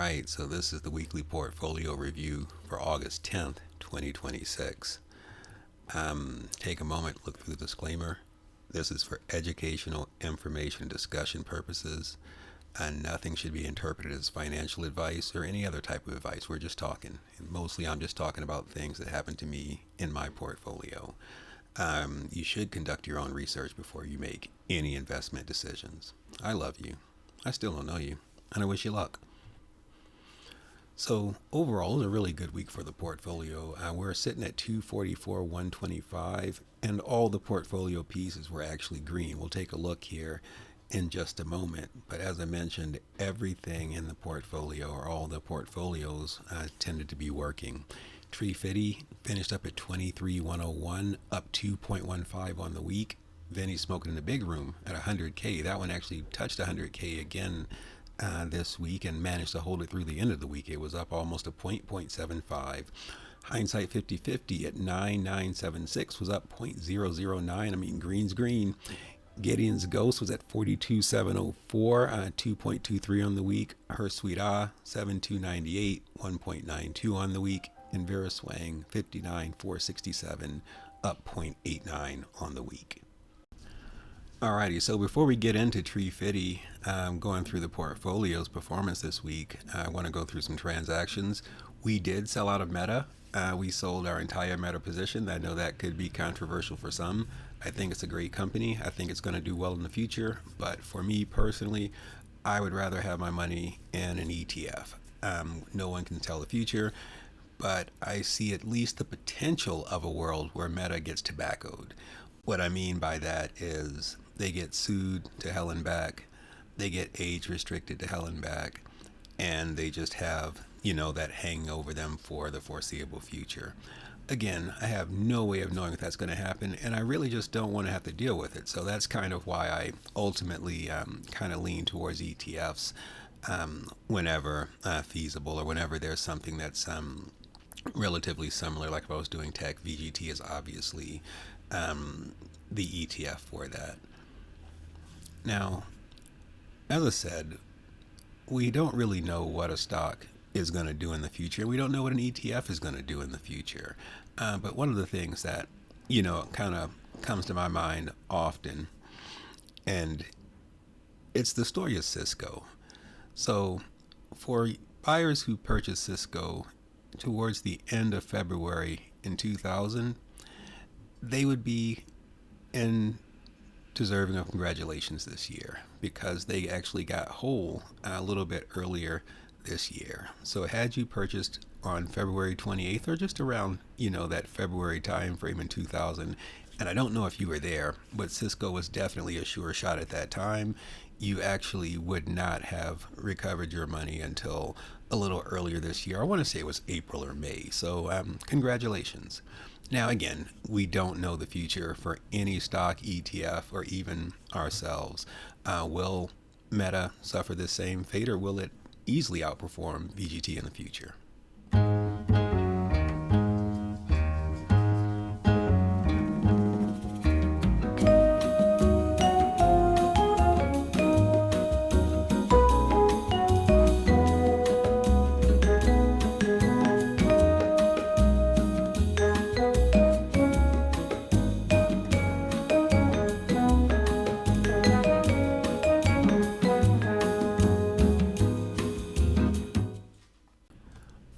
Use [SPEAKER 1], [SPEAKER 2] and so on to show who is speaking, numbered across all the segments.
[SPEAKER 1] right, so this is the weekly portfolio review for August 10th, 2026. Take a moment, look through the disclaimer. This is for educational, information, discussion purposes, and nothing should be interpreted as financial advice or any other type of advice. We're just talking. And mostly I'm just talking about things that happen to me in my portfolio. You should conduct your own research before you make any investment decisions. I love you. I still don't know you, and I wish you luck. So overall, it was a really good week for the portfolio. We're sitting at 244, 125, and all the portfolio pieces were actually green. We'll take a look here in just a moment. But as I mentioned, everything in the portfolio, or all the portfolios, tended to be working. treeFiddy finished up at 23,101, up 2.15 on the week. vinnieSmokinInTheBigRoom at 100K. That one actually touched 100K again this week and managed to hold it through the end of the week. It was up almost a 0.75. Hindsight 50/50 at 9976 was up 0.009. I mean, green's green. GideonsGhost was at 42,704, 2.23 on the week. herSweetA 7298, 1.92 on the week. And veraSwang 59,467, up 0.89 on the week. Alrighty, so before we get into treeFiddy, going through the portfolio's performance this week, I want to go through some transactions. We did sell out of Meta. We sold our entire Meta position. I know that could be controversial for some. I think it's a great company. I think it's going to do well in the future. But for me personally, I would rather have my money in an ETF. No one can tell the future, but I see at least the potential of a world where Meta gets tobaccoed. What I mean by that is they get sued to hell and back, they get age restricted to hell and back, and they just have, that hanging over them for the foreseeable future. Again, I have no way of knowing if that's going to happen, and I really just don't want to have to deal with it. So that's kind of why I ultimately kind of lean towards ETFs whenever feasible, or whenever there's something that's relatively similar. Like if I was doing tech, VGT is obviously the ETF for that. Now, as I said, we don't really know what a stock is going to do in the future. We don't know what an ETF is going to do in the future. But one of the things that, kind of comes to my mind often, and it's the story of Cisco. So for buyers who purchased Cisco towards the end of February in 2000, they would be deserving of congratulations this year, because they actually got whole a little bit earlier this year. So had you purchased on February 28th, or just around, that February time frame in 2000, and I don't know if you were there, but Cisco was definitely a sure shot at that time, you actually would not have recovered your money until a little earlier this year. I want to say it was April or May. So congratulations. Now, again, we don't know the future for any stock, ETF, or even ourselves. Will Meta suffer the same fate, or will it easily outperform VGT in the future?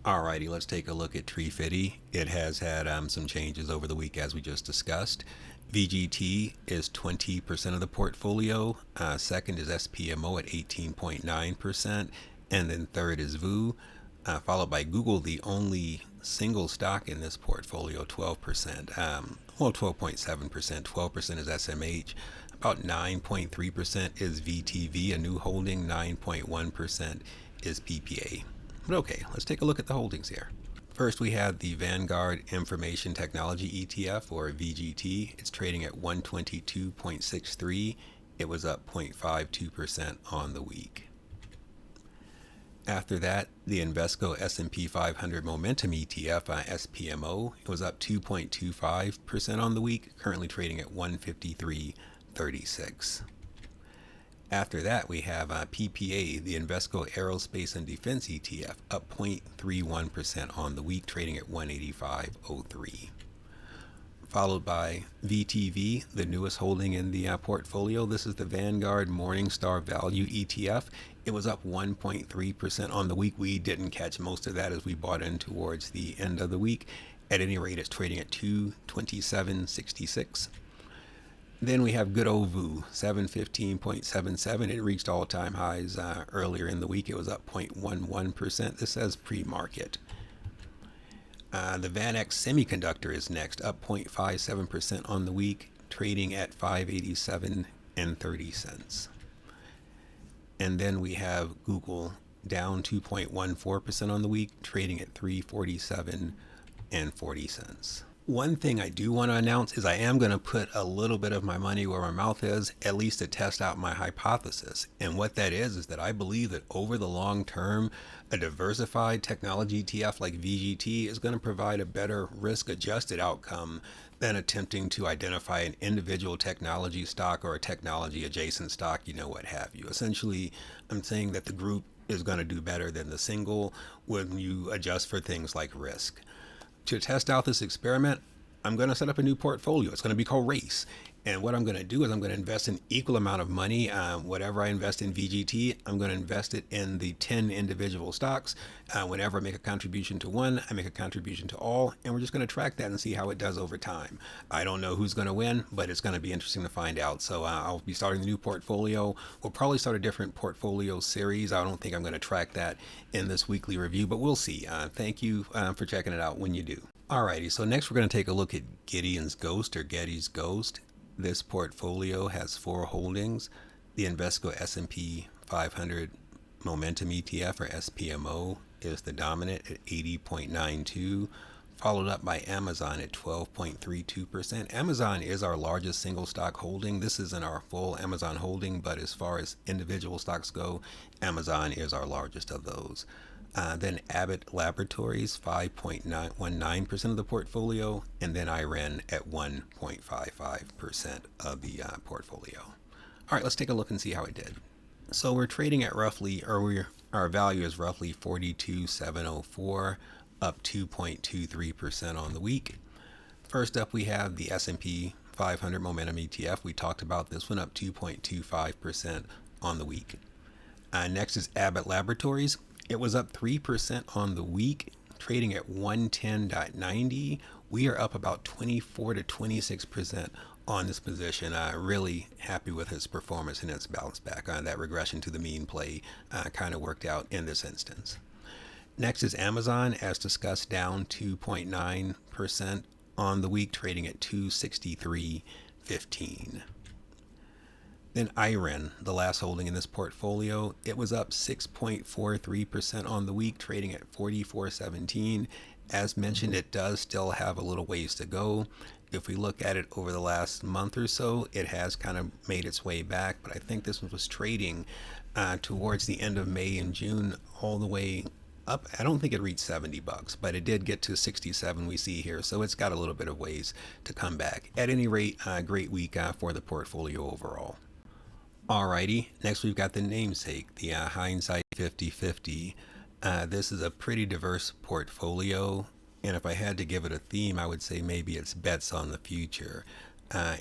[SPEAKER 1] Alrighty, let's take a look at treeFiddy. It has had some changes over the week, as we just discussed. VGT is 20% of the portfolio. Second is SPMO at 18.9%. And then third is VU, followed by Google, the only single stock in this portfolio, 12%. 12.7%. 12% is SMH. About 9.3% is VTV, a new holding. 9.1% is PPA. But okay, let's take a look at the holdings here. First, we have the Vanguard Information Technology ETF, or VGT. It's trading at 122.63. It was up 0.52% on the week. After that, the Invesco S&P 500 Momentum ETF, SPMO, it was up 2.25% on the week, currently trading at 153.36. After that, we have PPA, the Invesco Aerospace and Defense ETF, up 0.31% on the week, trading at 185.03. Followed by VTV, the newest holding in the portfolio. This is the Vanguard Morningstar Value ETF. It was up 1.3% on the week. We didn't catch most of that as we bought in towards the end of the week. At any rate, it's trading at 227.66. Then we have good old VU, 715.77. It reached all-time highs earlier in the week. It was up 0.11%. This says pre-market. The VanEck Semiconductor is next, up 0.57% on the week, trading at 587.30. And then we have Google, down 2.14% on the week, trading at 347.40. One thing I do want to announce is I am going to put a little bit of my money where my mouth is, at least to test out my hypothesis. And what that is that I believe that over the long term, a diversified technology ETF like VGT is going to provide a better risk-adjusted outcome than attempting to identify an individual technology stock or a technology adjacent stock, what have you. Essentially, I'm saying that the group is going to do better than the single when you adjust for things like risk. To test out this experiment, I'm going to set up a new portfolio. It's going to be called RACE. And what I'm going to do is I'm going to invest an equal amount of money. Whatever I invest in VGT, I'm going to invest it in the 10 individual stocks. Whenever I make a contribution to one, I make a contribution to all. And we're just going to track that and see how it does over time. I don't know who's going to win, but it's going to be interesting to find out. So I'll be starting the new portfolio. We'll probably start a different portfolio series. I don't think I'm going to track that in this weekly review, but we'll see. Thank you for checking it out when you do. Alrighty, so next we're going to take a look at gideonsGhost or Getty's Ghost. This portfolio has 4 holdings. The Invesco S&P 500 Momentum ETF or SPMO is the dominant at 80.92, followed up by Amazon at 12.32%. Amazon is our largest single stock holding. This isn't our full Amazon holding, but as far as individual stocks go, Amazon is our largest of those. Then Abbott Laboratories, 5.19% of the portfolio, and then IREN at 1.55% of the portfolio. All right, let's take a look and see how it did. So we're trading at roughly, our value is roughly 42,704, up 2.23% on the week. First up, we have the S&P 500 Momentum ETF. We talked about this one, up 2.25% on the week. Next is Abbott Laboratories. It was up 3% on the week, trading at 110.90. We are up about 24 to 26% on this position. Really happy with its performance and its bounce back. That regression to the mean play kind of worked out in this instance. Next is Amazon, as discussed, down 2.9% on the week, trading at 263.15. Then IREN, the last holding in this portfolio, it was up 6.43% on the week, trading at 44.17. As mentioned, it does still have a little ways to go. If we look at it over the last month or so, it has kind of made its way back, but I think this one was trading towards the end of May and June all the way up. I don't think it reached $70, but it did get to 67 we see here, so it's got a little bit of ways to come back. At any rate, a great week for the portfolio overall. Alrighty, next we've got the namesake, the Hindsight 50/50. This is a pretty diverse portfolio, and if I had to give it a theme, I would say maybe it's bets on the future.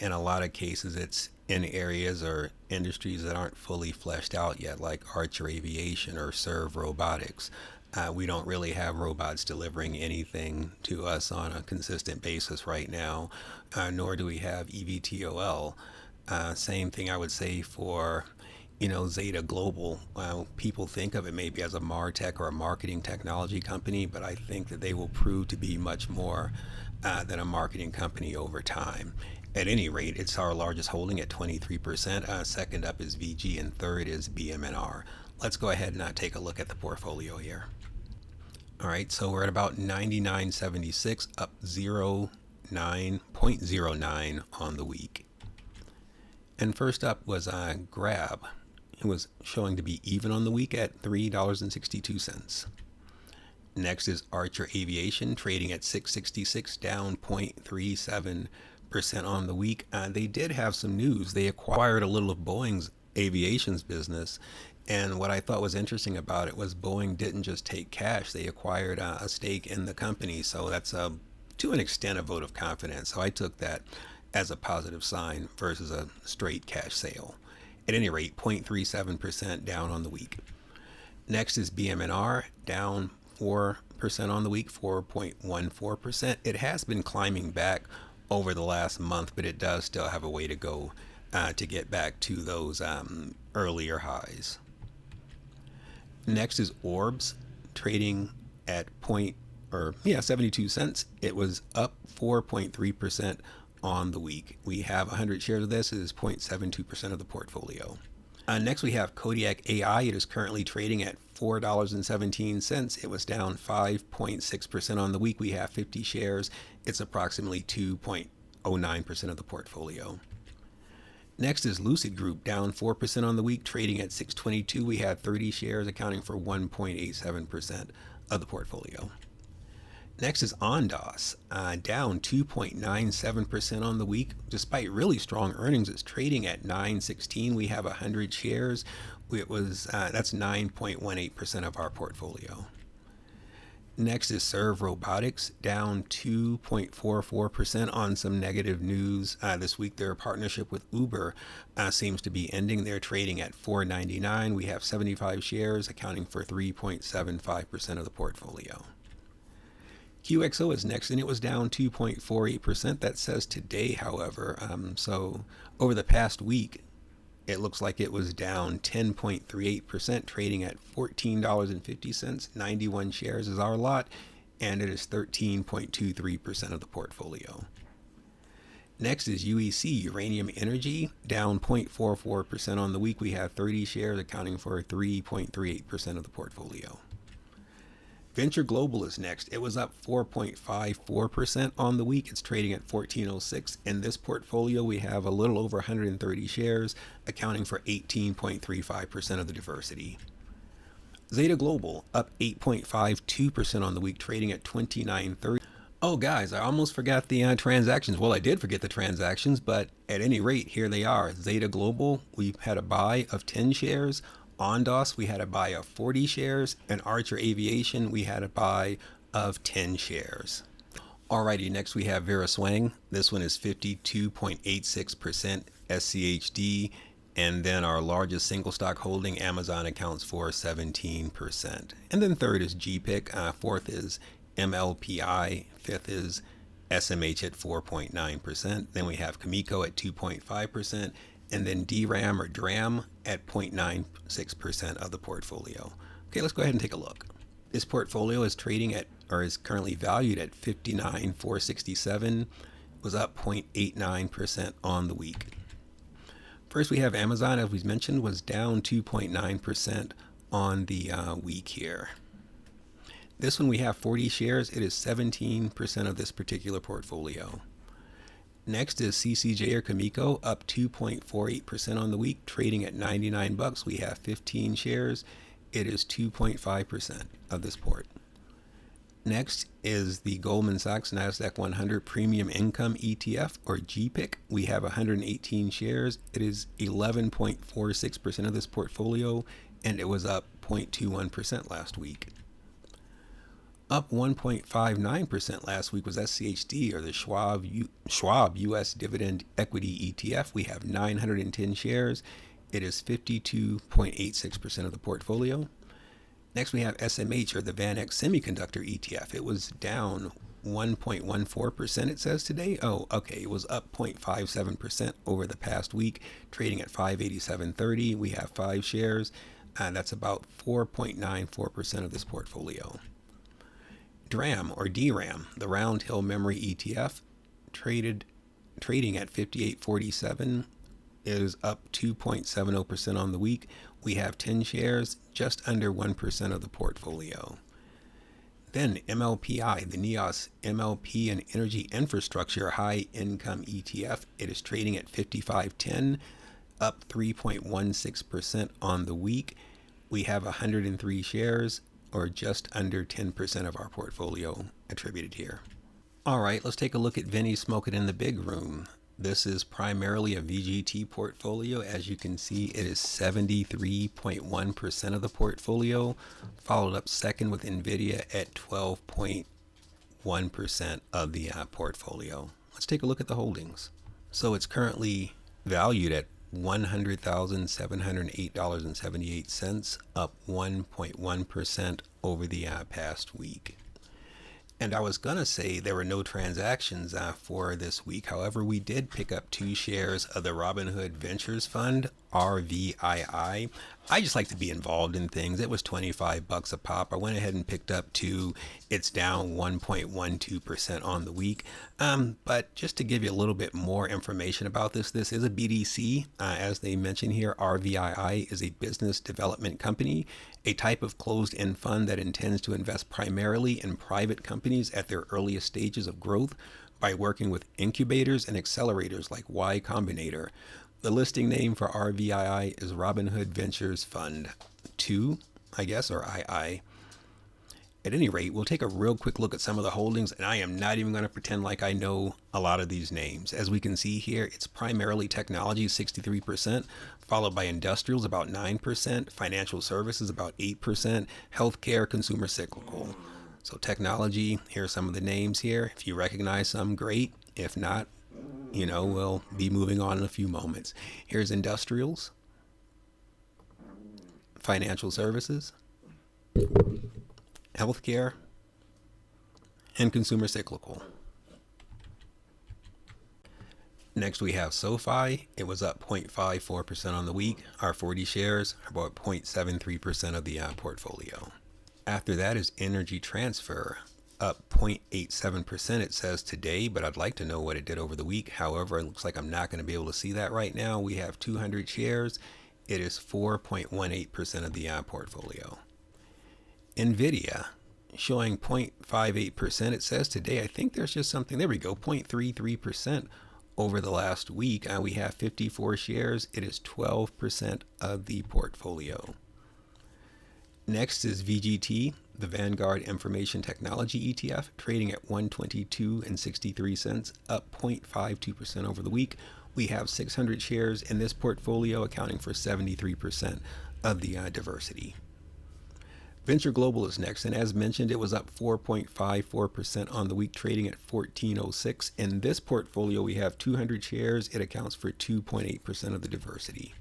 [SPEAKER 1] In a lot of cases, it's in areas or industries that aren't fully fleshed out yet, like Archer Aviation or Serve Robotics. We don't really have robots delivering anything to us on a consistent basis right now, nor do we have EVTOL. Same thing I would say for, ZETA Global. People think of it maybe as a MarTech or a marketing technology company, but I think that they will prove to be much more than a marketing company over time. At any rate, it's our largest holding at 23%. Second up is VG, and third is BMNR. Let's go ahead and take a look at the portfolio here. All right, so we're at about 99.76, up 0.09 on the week. And first up was Grab. It was showing to be even on the week at $3.62. Next is Archer Aviation, trading at $6.66, down 0.37% on the week. They did have some news. They acquired a little of Boeing's aviation's business. And what I thought was interesting about it was Boeing didn't just take cash, they acquired a stake in the company. So that's to an extent a vote of confidence. So I took that as a positive sign versus a straight cash sale. At any rate, 0.37% down on the week. Next is BMNR, down 4% on the week, 4.14%. It has been climbing back over the last month, but it does still have a way to go to get back to those earlier highs. Next is Orbs, trading at 72 cents. It was up 4.3% on the week. We have 100 shares of this. It is 0.72% of the portfolio. Next we have Kodiak AI. It is currently trading at $4.17. It was down 5.6% on the week. We have 50 shares. It's approximately 2.09% of the portfolio. Next is Lucid Group, down 4% on the week, trading at $6.22. We had 30 shares, accounting for 1.87% of the portfolio. Next is ONDS, down 2.97% on the week. Despite really strong earnings, it's trading at $9.16. We have 100 shares. That's 9.18% of our portfolio. Next is Serve Robotics, down 2.44% on some negative news this week. Their partnership with Uber seems to be ending. They're trading at $4.99. We have 75 shares, accounting for 3.75% of the portfolio. QXO is next, and it was down 2.48%. That says today, however. So over the past week, it looks like it was down 10.38%, trading at $14.50. 91 shares is our lot, and it is 13.23% of the portfolio. Next is UEC, Uranium Energy, down 0.44% on the week. We have 30 shares, accounting for 3.38% of the portfolio. Venture Global is next. It was up 4.54% on the week. It's trading at $14.06. In this portfolio, we have a little over 130 shares, accounting for 18.35% of the diversity. ZETA Global, up 8.52% on the week, trading at $29.30. Oh, guys, I almost forgot the transactions. Well, I did forget the transactions, but at any rate, here they are. ZETA Global, we've had a buy of 10 shares. ONDS, we had a buy of 40 shares, and Archer Aviation, we had a buy of 10 shares. Alrighty, next we have veraSwang. This one is 52.86% SCHD, and then our largest single stock holding, Amazon, accounts for 17%. And then third is GPIC, fourth is MLPI, fifth is SMH at 4.9%. Then we have Kamiko at 2.5%. And then DRAM or DRAM at 0.96% of the portfolio. Okay, let's go ahead and take a look. This portfolio is trading at, or is currently valued at $59,467. Was up 0.89% on the week. First, we have Amazon, as we mentioned, was down 2.9% on the week here. This one we have 40 shares. It is 17% of this particular portfolio. Next is CCJ or Kamiko, up 2.48% on the week, trading at 99 bucks. We have 15 shares. It is 2.5% of this port. Next is the Goldman Sachs Nasdaq 100 Premium Income ETF or GPIC. We have 118 shares. It is 11.46% of this portfolio, and it was up 0.21% last week. Up 1.59% last week was SCHD, or the Schwab US Dividend Equity ETF. We have 910 shares. It is 52.86% of the portfolio. Next, we have SMH, or the VanEck Semiconductor ETF. It was down 1.14%, it says today. Oh, okay. It was up 0.57% over the past week, trading at $587.30. We have 5 shares. That's about 4.94% of this portfolio. DRAM, or DRAM, the Round Hill Memory ETF, trading at $58.47, is up 2.70% on the week. We have 10 shares, just under 1% of the portfolio. Then MLPI, the NEOS MLP and Energy Infrastructure High Income ETF, it is trading at $55.10, up 3.16% on the week. We have 103 shares, or just under 10% of our portfolio attributed here. All right, let's take a look at Vinnie's Smoking in the Big Room. This is primarily a VGT portfolio. As you can see, it is 73.1% of the portfolio, followed up second with NVIDIA at 12.1% of the portfolio. Let's take a look at the holdings. So it's currently valued at $100,708.78, up 1.1% over the past week. And I was going to say there were no transactions for this week. However, we did pick up 2 shares of the Robinhood Ventures Fund, RVII. I just like to be involved in things. It was $25 a pop. I went ahead and picked up 2. It's down 1.12% on the week. But just to give you a little bit more information about this is a BDC. As they mention here, RVII is a business development company, a type of closed-end fund that intends to invest primarily in private companies at their earliest stages of growth by working with incubators and accelerators like Y Combinator. The listing name for RVII is Robinhood Ventures Fund 2, I guess, or II. At any rate, we'll take a real quick look at some of the holdings, and I am not even going to pretend like I know a lot of these names. As we can see here, it's primarily technology, 63%, followed by industrials, about 9%, financial services, about 8%, healthcare, consumer cyclical. So technology, here are some of the names here. If you recognize some, great. If not, we'll be moving on in a few moments. Here's industrials, financial services, healthcare, and consumer cyclical. Next we have SoFi. It was up 0.54% on the week. Our 40 shares are about 0.73% of the portfolio. After that is Energy Transfer, up 0.87% it says today, but I'd like to know what it did over the week. However, it looks like I'm not going to be able to see that right now. We have 200 shares. It is 4.18% of the portfolio. NVIDIA showing 0.58%. It says today, I think there's just something, there we go, 0.33% over the last week. We have 54 shares. It is 12% of the portfolio. Next is VGT, the Vanguard Information Technology ETF, trading at 122.63 cents, up 0.52% over the week. We have 600 shares in this portfolio, accounting for 73% of the diversity. Venture Global is next, and as mentioned, it was up 4.54% on the week, trading at 14.06. In this portfolio, we have 200 shares. It accounts for 2.8% of the diversity.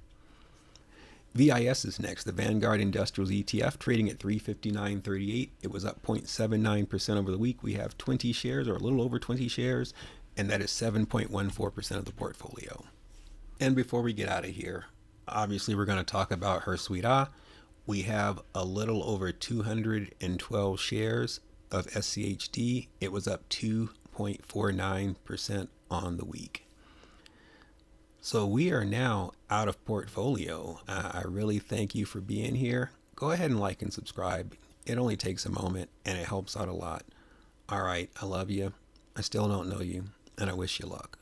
[SPEAKER 1] VIS is next, the Vanguard Industrials ETF, trading at 359.38. It was up 0.79% over the week. We have 20 shares, or a little over 20 shares, and that is 7.14% of the portfolio. And before we get out of here, obviously we're going to talk about herSweetA. We have a little over 212 shares of SCHD. It was up 2.49% on the week. So we are now out of portfolio. I really thank you for being here. Go ahead and like and subscribe. It only takes a moment and it helps out a lot. All right, I love you. I still don't know you, and I wish you luck.